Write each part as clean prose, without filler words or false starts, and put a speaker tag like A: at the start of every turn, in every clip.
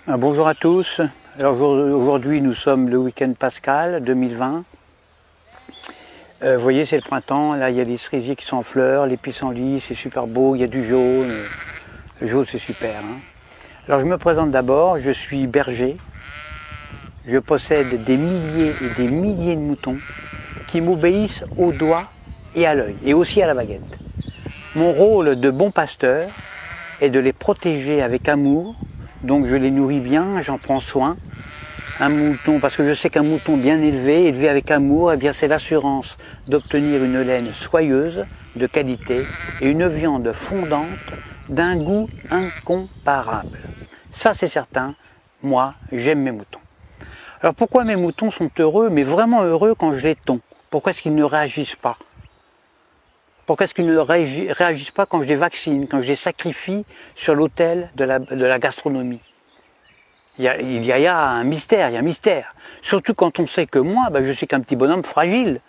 A: Bonjour à tous. Alors aujourd'hui nous sommes le week-end pascal 2020. Vous voyez, c'est le printemps, là il y a les cerisiers qui sont en fleurs, les pissenlits, c'est super beau, il y a du jaune. Le jaune c'est super. Alors je me présente d'abord, je suis berger. Je possède des milliers et des milliers de moutons qui m'obéissent au doigt et à l'œil, et aussi à la baguette. Mon rôle de bon pasteur est de les protéger avec amour. Donc je les nourris bien, j'en prends soin. Un mouton, parce que je sais qu'un mouton bien élevé, élevé avec amour, eh bien c'est l'assurance d'obtenir une laine soyeuse, de qualité, et une viande fondante d'un goût incomparable. Ça c'est certain, moi j'aime mes moutons. Alors pourquoi mes moutons sont heureux, mais vraiment heureux quand je les tonds? Pourquoi est-ce qu'ils ne réagissent pas? Pourquoi est-ce qu'ils ne réagissent pas quand je les vaccine, quand je les sacrifie sur l'autel de la gastronomie? Il y a un mystère, il y a un mystère. Surtout quand on sait que moi, je suis qu'un petit bonhomme fragile,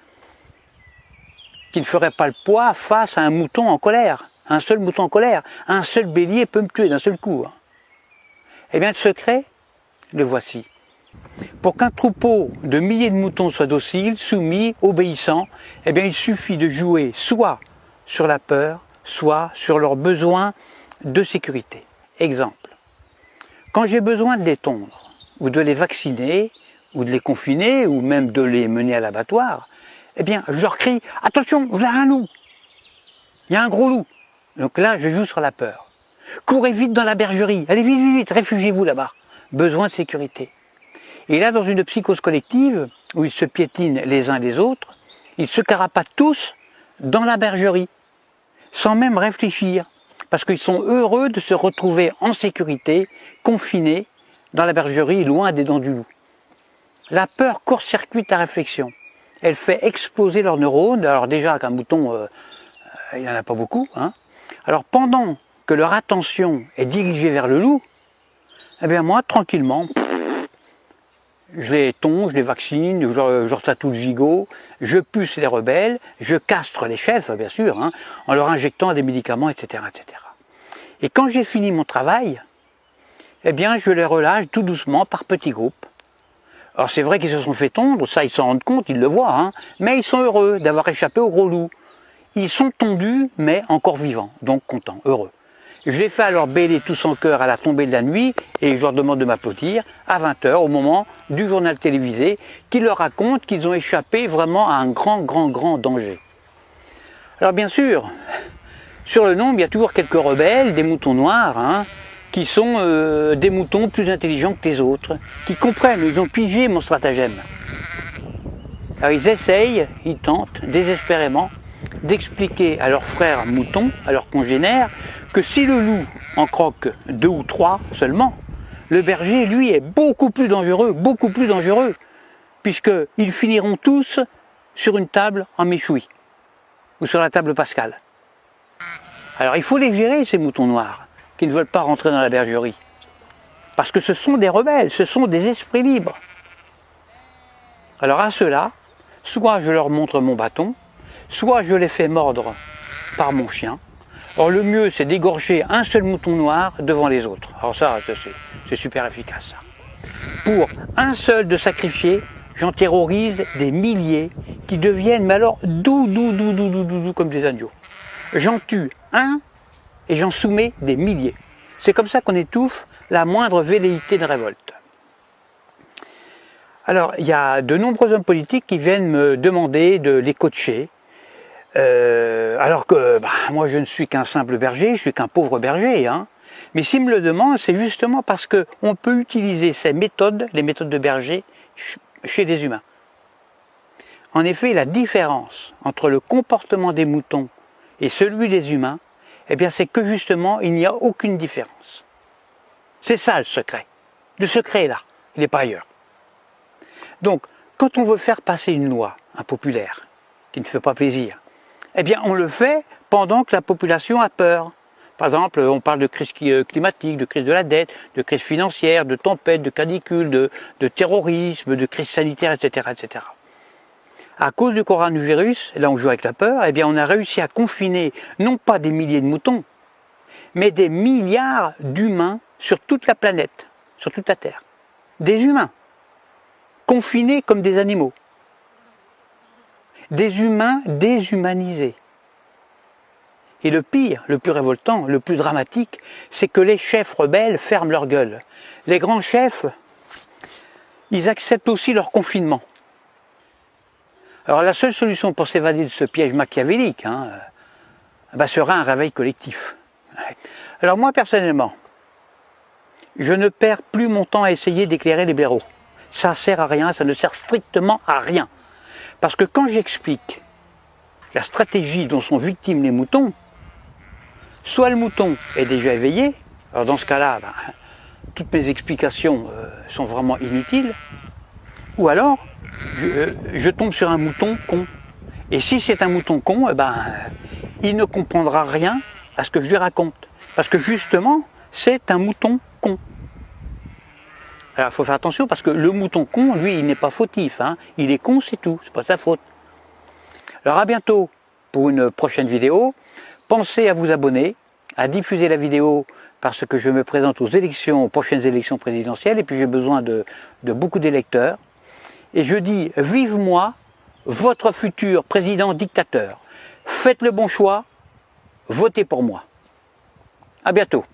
A: qui ne ferait pas le poids face à un mouton en colère, un seul mouton en colère. Un seul bélier peut me tuer d'un seul coup. Eh bien le secret, le voici. Pour qu'un troupeau de milliers de moutons soit docile, soumis, obéissant, eh bien il suffit de jouer soit sur la peur, soit sur leurs besoins de sécurité. Exemple, quand j'ai besoin de les tondre, ou de les vacciner, ou de les confiner, ou même de les mener à l'abattoir, eh bien je leur crie « Attention, voilà un loup ! Il y a un gros loup !» Donc là, je joue sur la peur. « Courez vite dans la bergerie, allez vite, vite, vite, réfugiez-vous là-bas. » Besoin de sécurité. Et là, dans une psychose collective, où ils se piétinent les uns les autres, ils se carapatent tous dans la bergerie, sans même réfléchir, parce qu'ils sont heureux de se retrouver en sécurité, confinés dans la bergerie, loin des dents du loup. La peur court-circuite la réflexion. Elle fait exploser leurs neurones. Alors déjà, qu'un mouton, il n'y en a pas beaucoup. Alors pendant que leur attention est dirigée vers le loup, eh bien moi, tranquillement, je les tonds, je les vaccine, je leur tatoue le gigot, je puce les rebelles, je castre les chefs, bien sûr, en leur injectant des médicaments, etc., etc. Et quand j'ai fini mon travail, eh bien, je les relâche tout doucement par petits groupes. Alors c'est vrai qu'ils se sont fait tondre, ça ils s'en rendent compte, ils le voient, mais ils sont heureux d'avoir échappé au gros loup. Ils sont tondus, mais encore vivants, donc contents, heureux. Je les fais alors bêler tous en chœur à la tombée de la nuit et je leur demande de m'applaudir à 20 h au moment du journal télévisé qui leur raconte qu'ils ont échappé vraiment à un grand danger. Alors bien sûr, sur le nombre, il y a toujours quelques rebelles, des moutons noirs, qui sont des moutons plus intelligents que les autres, qui comprennent, ils ont pigé mon stratagème. Alors ils essayent, ils tentent désespérément d'expliquer à leurs frères moutons, à leurs congénères, que si le loup en croque 2 ou 3 seulement, le berger, lui, est beaucoup plus dangereux, puisqu'ils finiront tous sur une table en méchoui, ou sur la table pascale. Alors il faut les gérer, ces moutons noirs, qui ne veulent pas rentrer dans la bergerie, parce que ce sont des rebelles, ce sont des esprits libres. Alors à ceux-là, soit je leur montre mon bâton, soit je les fais mordre par mon chien. Or le mieux c'est d'égorger un seul mouton noir devant les autres. Alors ça, c'est super efficace ça. Pour un seul de sacrifié, j'en terrorise des milliers qui deviennent, mais alors doux comme des agneaux. J'en tue un et j'en soumets des milliers. C'est comme ça qu'on étouffe la moindre velléité de révolte. Alors il y a de nombreux hommes politiques qui viennent me demander de les coacher. Alors que moi je ne suis qu'un simple berger, je suis qu'un pauvre berger. Mais s'ils me le demandent, c'est justement parce qu'on peut utiliser ces méthodes, les méthodes de berger, chez des humains. En effet, la différence entre le comportement des moutons et celui des humains, eh bien c'est que justement il n'y a aucune différence. C'est ça le secret. Le secret est là, il n'est pas ailleurs. Donc, quand on veut faire passer une loi impopulaire, qui ne fait pas plaisir, eh bien on le fait pendant que la population a peur. Par exemple, on parle de crise climatique, de crise de la dette, de crise financière, de tempête, de canicule, de terrorisme, de crise sanitaire, etc., etc. À cause du coronavirus, là on joue avec la peur, eh bien on a réussi à confiner non pas des milliers de moutons, mais des milliards d'humains sur toute la planète, sur toute la Terre. Des humains, confinés comme des animaux. Des humains déshumanisés. Et le pire, le plus révoltant, le plus dramatique, c'est que les chefs rebelles ferment leur gueule. Les grands chefs, ils acceptent aussi leur confinement. Alors la seule solution pour s'évader de ce piège machiavélique sera un réveil collectif. Alors moi personnellement, je ne perds plus mon temps à essayer d'éclairer les blaireaux. Ça ne sert à rien, ça ne sert strictement à rien. Parce que quand j'explique la stratégie dont sont victimes les moutons, soit le mouton est déjà éveillé, alors dans ce cas-là, toutes mes explications sont vraiment inutiles, ou alors je tombe sur un mouton con. Et si c'est un mouton con, il ne comprendra rien à ce que je lui raconte. Parce que justement, c'est un mouton con. Alors il faut faire attention parce que le mouton con, lui, il n'est pas fautif. Il est con, c'est tout, c'est pas sa faute. Alors à bientôt pour une prochaine vidéo. Pensez à vous abonner, à diffuser la vidéo parce que je me présente aux prochaines élections présidentielles et puis j'ai besoin de beaucoup d'électeurs. Et je dis, vive moi, votre futur président dictateur. Faites le bon choix, votez pour moi. À bientôt.